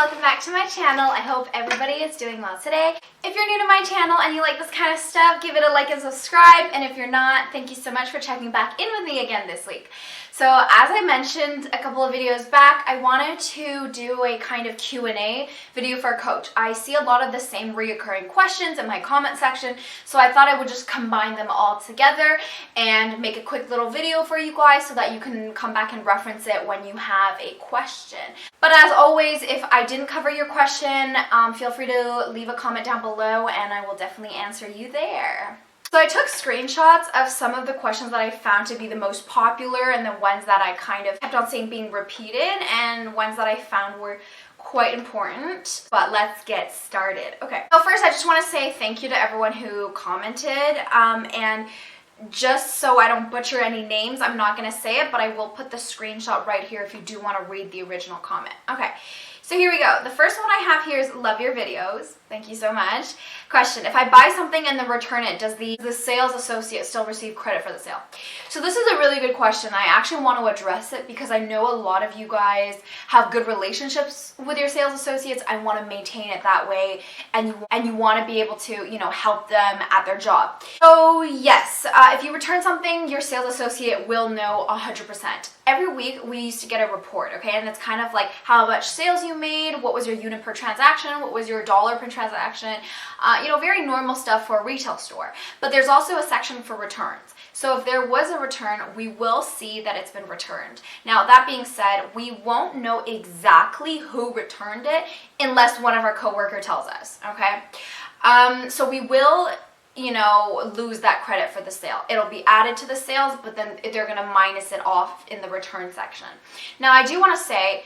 welcome back to my channel. I hope everybody is doing well today. If you're new to my channel and you like this kind of stuff, give it a like and subscribe. And if you're not, thank you so much for checking back in with me again this week. So as I mentioned a couple of videos back, I wanted to do a kind of Q&A video for a coach. I see a lot of the same reoccurring questions in my comment section, so I thought I would just combine them all together and make a quick little video for you guys so that you can come back and reference it when you have a question. But as always, if I didn't cover your question, feel free to leave a comment down below and I will definitely answer you there. So I took screenshots of some of the questions that I found to be the most popular and the ones that I kind of kept on seeing being repeated and ones that I found were quite important. But let's get started. Okay, so first I just want to say thank you to everyone who commented, and just so I don't butcher any names, I'm not going to say it, but I will put the screenshot right here if you do want to read the original comment. Okay, so here we go. The first one I have here is love your videos. Thank you so much. Question, if I buy something and then return it, does the sales associate still receive credit for the sale? So this is a really good question. I actually want to address it because I know a lot of you guys have good relationships with your sales associates. I want to maintain it that way, and you want to be able to, you know, help them at their job. So yes, if you return something, your sales associate will know 100%. Every week we used to get a report, okay, and it's kind of like how much sales you made, what was your unit per transaction, what was your dollar per transaction, you know, very normal stuff for a retail store. But there's also a section for returns. So if there was a return, we will see that it's been returned. Now, that being said, we won't know exactly who returned it unless one of our coworkers tells us, okay? So we will, you know, lose that credit for the sale. It'll be added to the sales, but then they're going to minus it off in the return section. Now, I do want to say,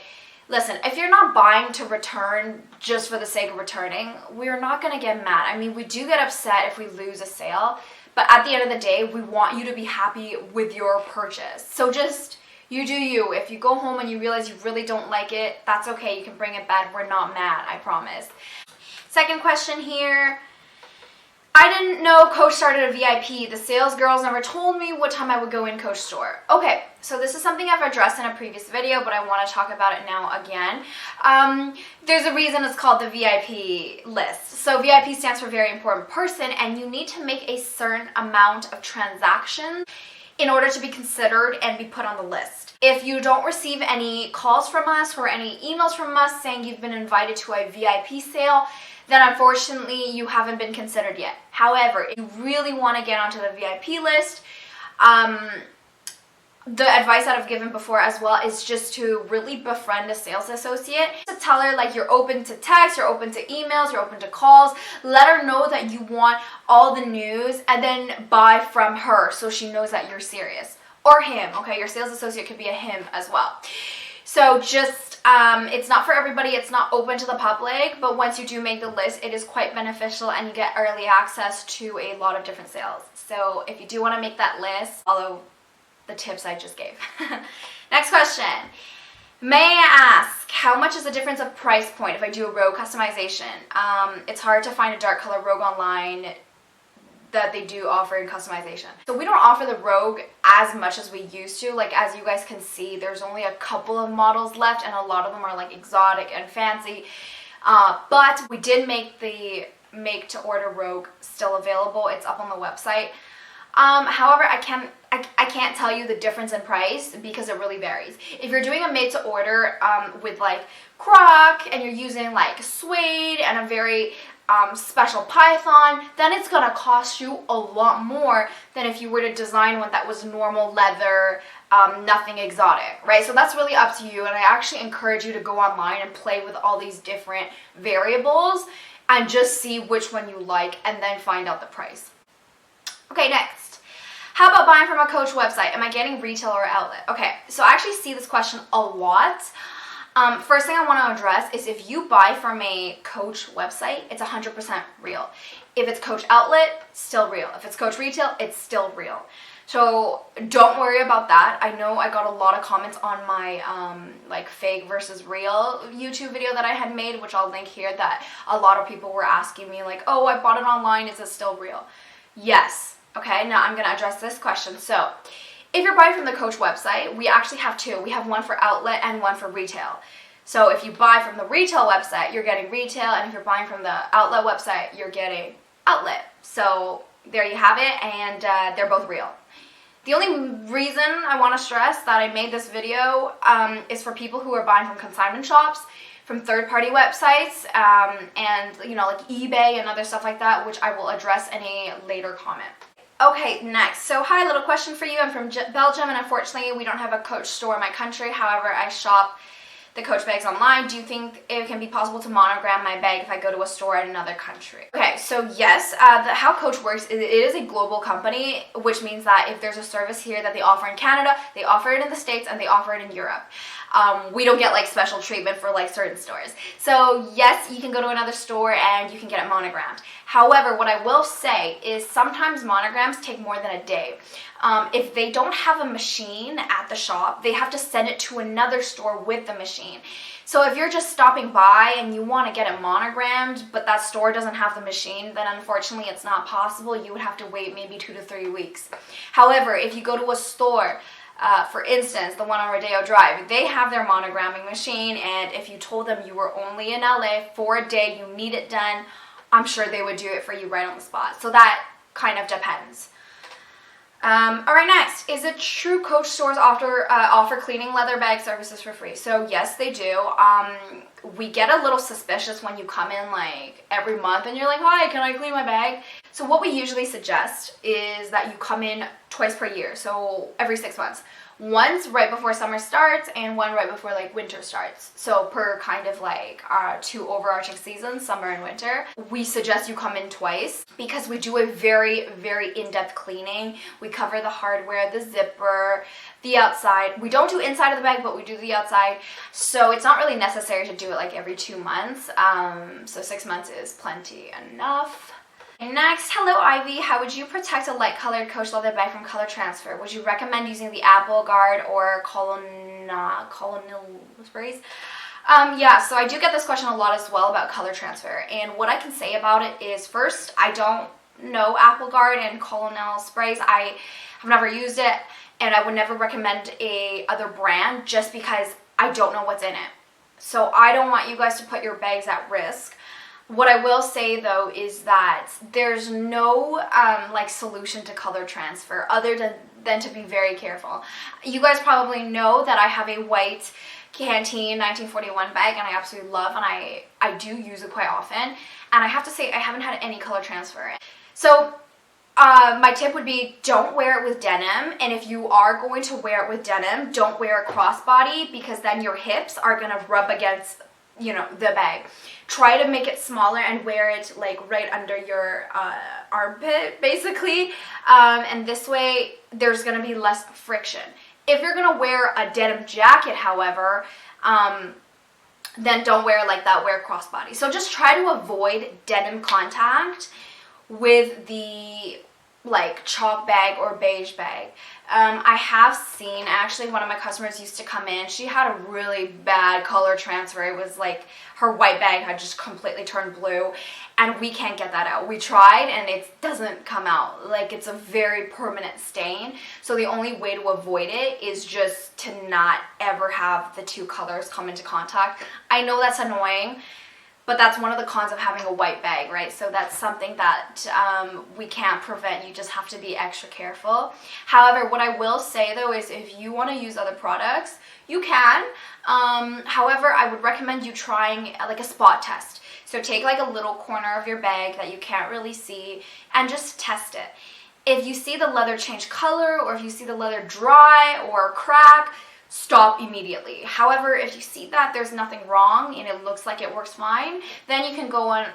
listen, if you're not buying to return just for the sake of returning, we're not going to get mad. I mean, we do get upset if we lose a sale, but at the end of the day, we want you to be happy with your purchase. So just, you do you. If you go home and you realize you really don't like it, that's okay. You can bring it back. We're not mad, I promise. Second question here. I didn't know Coach started a VIP. The sales girls never told me what time I would go in Coach store. Okay, so this is something I've addressed in a previous video, but I want to talk about it now again. There's a reason it's called the VIP list. So VIP stands for very important person, and you need to make a certain amount of transactions in order to be considered and be put on the list. If you don't receive any calls from us or any emails from us saying you've been invited to a VIP sale, then unfortunately you haven't been considered yet. However, if you really want to get onto the VIP list, the advice that I've given before as well is just to really befriend a sales associate. To tell her like you're open to text, you're open to emails, you're open to calls. Let her know that you want all the news and then buy from her so she knows that you're serious. Or him, okay? Your sales associate could be a him as well. So just, it's not for everybody, it's not open to the public, but once you do make the list, it is quite beneficial and you get early access to a lot of different sales. So if you do want to make that list, follow the tips I just gave. Next question. May I ask, how much is the difference of price point if I do a rogue customization? It's hard to find a dark color rogue online that they do offer in customization. So we don't offer the Rogue as much as we used to. Like, as you guys can see, there's only a couple of models left and a lot of them are like exotic and fancy. But we did make the make to order Rogue still available. It's up on the website. However, I can't tell you the difference in price because it really varies. If you're doing a made to order with like croc and you're using like suede and a very special python, then it's gonna cost you a lot more than if you were to design one that was normal leather, nothing exotic, right? So that's really up to you, and I actually encourage you to go online and play with all these different variables and just see which one you like and then find out the price. Okay, next. How about buying from a Coach website? Am I getting retail or outlet? Okay, so I actually see this question a lot. First thing I want to address is if you buy from a Coach website, it's 100% real. If it's Coach outlet, still real. If it's Coach retail, it's still real. So don't worry about that. I know I got a lot of comments on my like fake versus real YouTube video that I had made, which I'll link here, that a lot of people were asking me like, oh, I bought it online, is it still real? Yes. Okay, now I'm going to address this question. So if you're buying from the Coach website, we actually have two. We have one for outlet and one for retail. So if you buy from the retail website, you're getting retail, and if you're buying from the outlet website, you're getting outlet. So there you have it, and they're both real. The only reason I want to stress that I made this video is for people who are buying from consignment shops, from third-party websites, and like eBay and other stuff like that, which I will address in a later comment. Okay, next. So hi, little question for you. I'm from Belgium, and unfortunately we don't have a Coach store in my country. However, I shop the Coach bags online. Do you think it can be possible to monogram my bag if I go to a store in another country? Okay, so yes, how Coach works is it is a global company, which means that if there's a service here that they offer in Canada, they offer it in the States, and they offer it in Europe. We don't get like special treatment for like certain stores. So yes, you can go to another store and you can get it monogrammed. However, what I will say is sometimes monograms take more than a day. If they don't have a machine at the shop, they have to send it to another store with the machine. So if you're just stopping by and you want to get it monogrammed, but that store doesn't have the machine, then unfortunately it's not possible. You would have to wait maybe 2 to 3 weeks. However, if you go to a store, for instance, the one on Rodeo Drive, they have their monogramming machine, and if you told them you were only in LA for a day, you need it done, I'm sure they would do it for you right on the spot. So that kind of depends. Alright, next. Is it true Coach stores offer cleaning leather bag services for free? So yes, they do. We get a little suspicious when you come in like every month and you're like, hi, can I clean my bag? So what we usually suggest is that you come in twice per year, so every 6 months. Once right before summer starts and one right before like winter starts. So per kind of like 2 overarching seasons, summer and winter. We suggest you come in twice because we do a very, very in-depth cleaning. We cover the hardware, the zipper, the outside. We don't do inside of the bag, but we do the outside. So it's not really necessary to do it like every 2 months. So 6 months is plenty enough. Next, hello Ivy, how would you protect a light colored Coach leather bag from color transfer? Would you recommend using the Apple Guard or Colonial sprays? Yeah, so I do get this question a lot as well about color transfer, and what I can say about it is, first, I don't know Apple Guard and Colonial sprays. I have never used it, and I would never recommend a other brand just because I don't know what's in it. So I don't want you guys to put your bags at risk. What I will say though is that there's no like solution to color transfer other than to be very careful. You guys probably know that I have a white Canteen 1941 bag and I absolutely love, and I do use it quite often, and I have to say I haven't had any color transfer. So my tip would be don't wear it with denim, and if you are going to wear it with denim, don't wear a crossbody because then your hips are going to rub against the bag. Try to make it smaller and wear it like right under your armpit basically, and this way there's going to be less friction. If you're going to wear a denim jacket, however, then don't wear like that, wear crossbody. So just try to avoid denim contact with the like chalk bag or beige bag. I have seen, actually, one of my customers used to come in. She had a really bad color transfer. It was like her white bag had just completely turned blue, and we can't get that out. We tried and it doesn't come out. Like, it's a very permanent stain. So the only way to avoid it is just to not ever have the two colors come into contact. I know that's annoying, but that's one of the cons of having a white bag, right? So that's something that we can't prevent. You just have to be extra careful. However, what I will say though is if you want to use other products, you can. However, I would recommend you trying like a spot test. So take like a little corner of your bag that you can't really see and just test it. If you see the leather change color, or if you see the leather dry or crack, stop immediately. However, if you see that there's nothing wrong and it looks like it works fine, then you can go on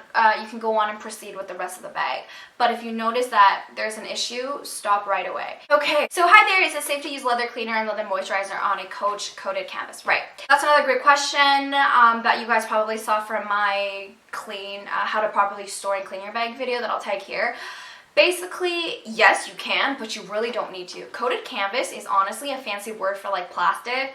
and proceed with the rest of the bag. But if you notice that there's an issue, stop right away. Okay, so hi there, is it safe to use leather cleaner and leather moisturizer on a Coach coated canvas? Right, that's another great question that you guys probably saw from my how to properly store and clean your bag video that I'll tag here. Basically, yes, you can, but you really don't need to. Coated canvas is honestly a fancy word for like plastic.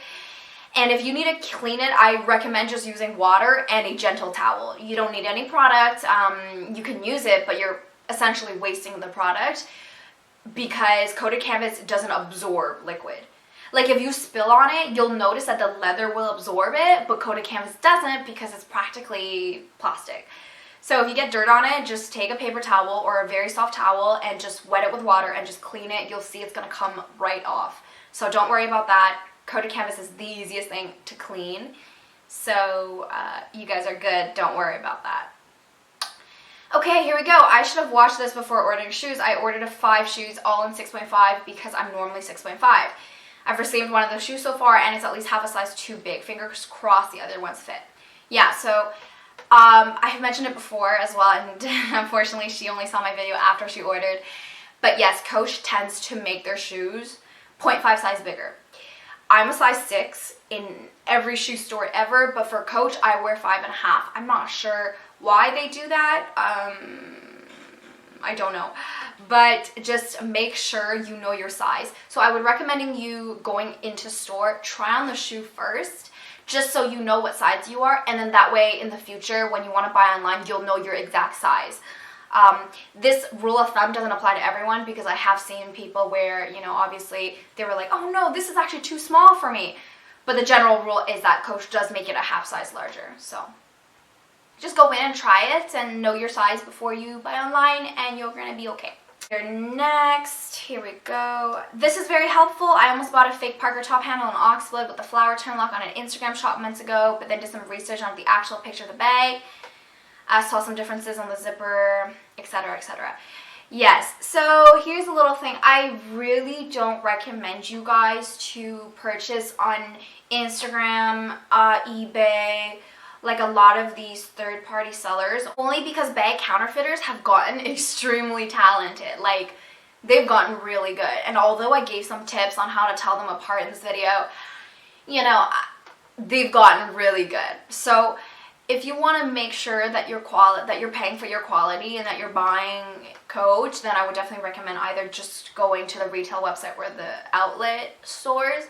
And if you need to clean it, I recommend just using water and a gentle towel. You don't need any product. You can use it, but you're essentially wasting the product because coated canvas doesn't absorb liquid. Like if you spill on it, you'll notice that the leather will absorb it, but coated canvas doesn't because it's practically plastic. So if you get dirt on it, just take a paper towel or a very soft towel and just wet it with water and just clean it. You'll see it's gonna come right off. So don't worry about that. Coated canvas is the easiest thing to clean. So you guys are good, don't worry about that. Okay, here we go. I should have watched this before ordering shoes. I ordered 5 shoes, all in 6.5 because I'm normally 6.5. I've received one of those shoes so far, and it's at least half a size too big. Fingers crossed the other ones fit. Yeah, so I have mentioned it before as well, and unfortunately she only saw my video after she ordered. But yes, Coach tends to make their shoes 0.5 size bigger. I'm a size 6 in every shoe store ever, but for Coach, I wear 5.5. I'm not sure why they do that. I don't know. But just make sure you know your size. So I would recommend you going into store, try on the shoe first, just so you know what size you are, and then that way in the future when you want to buy online, you'll know your exact size. This rule of thumb doesn't apply to everyone because I have seen people where, you know, obviously they were like, oh no, this is actually too small for me. But the general rule is that Coach does make it a half size larger. So just go in and try it and know your size before you buy online and you're going to be okay. Here next, here we go. This is very helpful. I almost bought a fake Parker top handle in Oxford with the flower turn lock on an Instagram shop months ago, but then did some research on the actual picture of the bag. I saw some differences on the zipper, etc., etc. Yes, so here's a little thing. I really don't recommend you guys to purchase on Instagram, eBay, like a lot of these third-party sellers, only because bag counterfeiters have gotten extremely talented. Like, they've gotten really good. And although I gave some tips on how to tell them apart in this video, you know, they've gotten really good. So if you want to make sure that you're paying for your quality and that you're buying Coach, then I would definitely recommend either just going to the retail website or the outlet stores.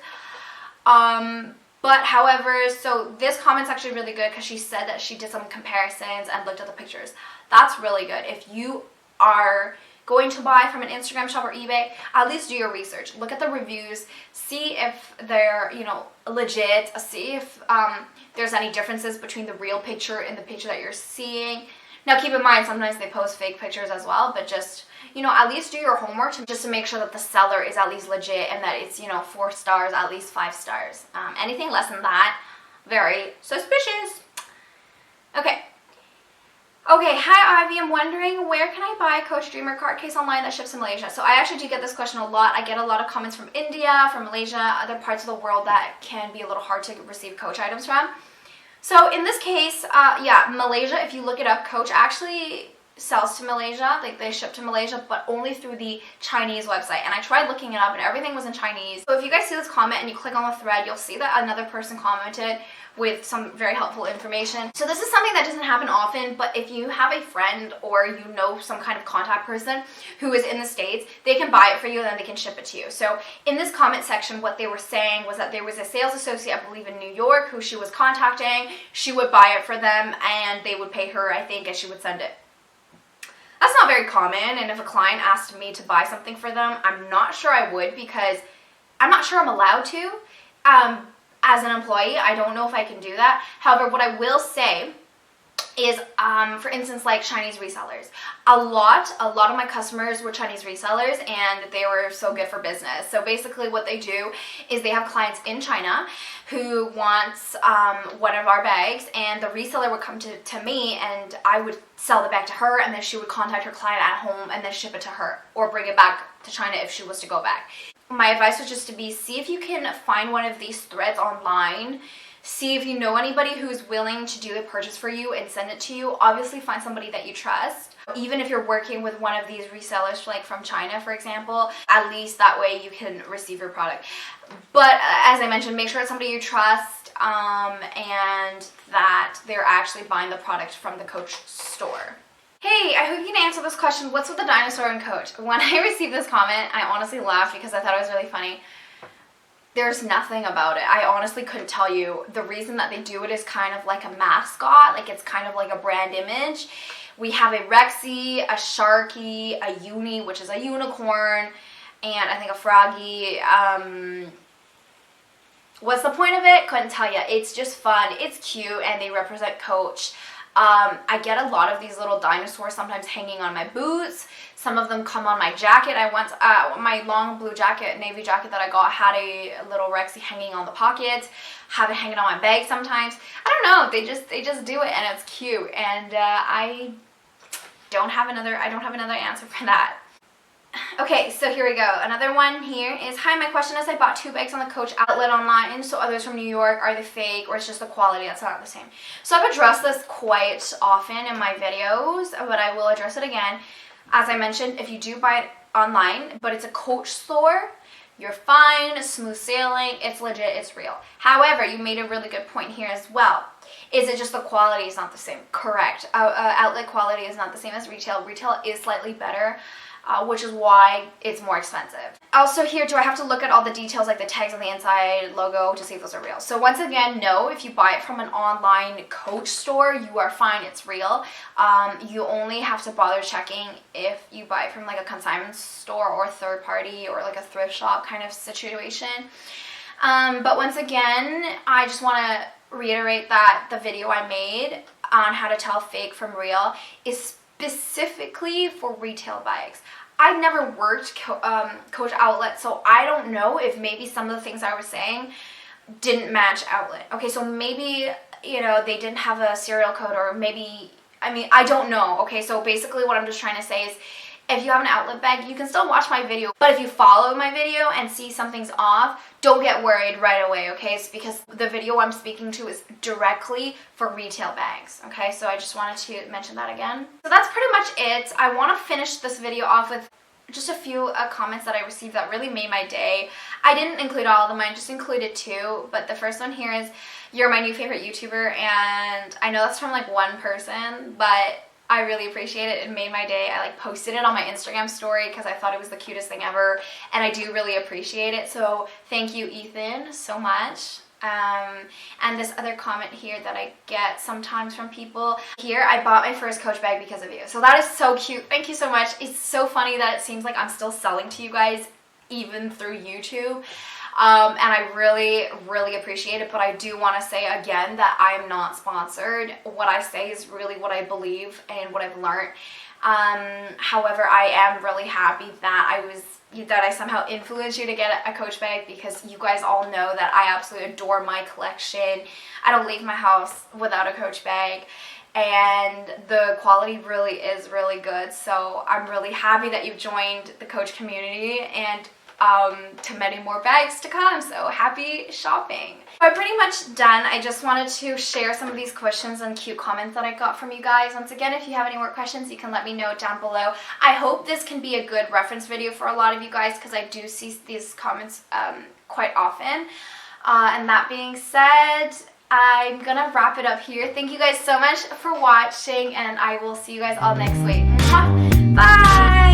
But however, so this comment's actually really good because she said that she did some comparisons and looked at the pictures. That's really good. If you are going to buy from an Instagram shop or eBay, at least do your research. Look at the reviews, see if they're, you know, legit, see if there's any differences between the real picture and the picture that you're seeing. Now keep in mind, sometimes they post fake pictures as well, but just, you know, at least do your homework just to make sure that the seller is at least legit and that it's, you know, 4 stars, at least 5 stars. Anything less than that, very suspicious. Okay. Okay, hi Ivy, I'm wondering where can I buy a Coach Dreamer card case online that ships to Malaysia? So I actually do get this question a lot. I get a lot of comments from India, from Malaysia, other parts of the world that can be a little hard to receive Coach items from. So in this case, yeah, Malaysia, if you look it up, Coach actually sells to Malaysia, like they ship to Malaysia, but only through the Chinese website. And I tried looking it up and everything was in Chinese. So if you guys see this comment and you click on the thread, you'll see that another person commented with some very helpful information. So this is something that doesn't happen often, but if you have a friend or you know some kind of contact person who is in the States, they can buy it for you and then they can ship it to you. So in this comment section, what they were saying was that there was a sales associate, I believe in New York, who she was contacting. She would buy it for them and they would pay her, I think, and she would send it. That's not very common, and if a client asked me to buy something for them, I'm not sure I would because I'm not sure I'm allowed to. As an employee, I don't know if I can do that. However, what I will say is, for instance, like Chinese resellers. A lot of my customers were Chinese resellers and they were so good for business. So basically what they do is they have clients in China who wants one of our bags, and the reseller would come to me and I would sell the bag to her, and then she would contact her client at home and then ship it to her or bring it back to China if she was to go back. My advice was just to be, see if you can find one of these threads online. See if you know anybody who's willing to do the purchase for you and send it to you. Obviously find somebody that you trust. Even if you're working with one of these resellers, like from China, for example, at least that way you can receive your product. But as I mentioned, make sure it's somebody you trust and that they're actually buying the product from the Coach store. Hey, I hope you can answer this question. What's with the dinosaur in Coach? When I received this comment, I honestly laughed because I thought it was really funny. There's nothing about it. I honestly couldn't tell you. The reason that they do it is kind of like a mascot, like it's kind of like a brand image. We have a Rexi, a Sharky, a Uni, which is a unicorn, and I think a Froggy. What's the point of it? Couldn't tell you. It's just fun. It's cute, and they represent Coach. I get a lot of these little dinosaurs sometimes hanging on my boots. Some of them come on my jacket. I once, my long blue jacket, navy jacket that I got had a little Rexi hanging on the pocket. Have it hanging on my bag sometimes. I don't know. They just do it, and it's cute. And I don't have another answer for that. Okay, so here we go. Another one here is, hi, my question is, I bought 2 bags on the Coach outlet online, so others from New York. Are they fake, or it's just the quality that's not the same? So I've addressed this quite often in my videos, but I will address it again. As I mentioned, if you do buy it online, but it's a Coach store, you're fine, smooth sailing, it's legit, it's real. However, you made a really good point here as well. Is it just the quality is not the same? Correct. Outlet quality is not the same as retail. Retail is slightly better, which is why it's more expensive. Also here, do I have to look at all the details like the tags on the inside, logo, to see if those are real? So once again, no. If you buy it from an online Coach store, you are fine, it's real. You only have to bother checking if you buy it from like a consignment store or third party or like a thrift shop kind of situation. But once again, I just want to reiterate that the video I made on how to tell fake from real is specifically for retail bags. I've never worked Coach outlet, so I don't know if maybe some of the things I was saying didn't match outlet. Okay, so maybe, you know, they didn't have a serial code, or maybe, I mean, I don't know. Okay, so basically what I'm just trying to say is, if you have an outlet bag, you can still watch my video, but if you follow my video and see something's off, don't get worried right away, okay? It's because the video I'm speaking to is directly for retail bags, okay? So I just wanted to mention that again. So that's pretty much it. I want to finish this video off with just a few comments that I received that really made my day. I didn't include all of them, I just included 2, but the first one here is, you're my new favorite YouTuber, and I know that's from like one person, but I really appreciate it. It made my day. I like posted it on my Instagram story because I thought it was the cutest thing ever, and I do really appreciate it. So thank you, Ethan, so much. And this other comment here that I get sometimes from people here, I bought my first Coach bag because of you. So that is so cute. Thank you so much. It's so funny that it seems like I'm still selling to you guys even through YouTube. And I really, really appreciate it, but I do want to say again that I am not sponsored. What I say is really what I believe and what I've learned. However, I am really happy that I somehow influenced you to get a Coach bag, because you guys all know that I absolutely adore my collection. I don't leave my house without a Coach bag, and the quality really is really good. So I'm really happy that you've joined the Coach community, and to many more bags to come, so happy shopping. I'm pretty much done. I just wanted to share some of these questions and cute comments that I got from you guys. Once again, if you have any more questions, you can let me know down below. I hope this can be a good reference video for a lot of you guys, because I do see these comments quite often. And that being said, I'm gonna wrap it up here. Thank you guys so much for watching, and I will see you guys all next week. Bye!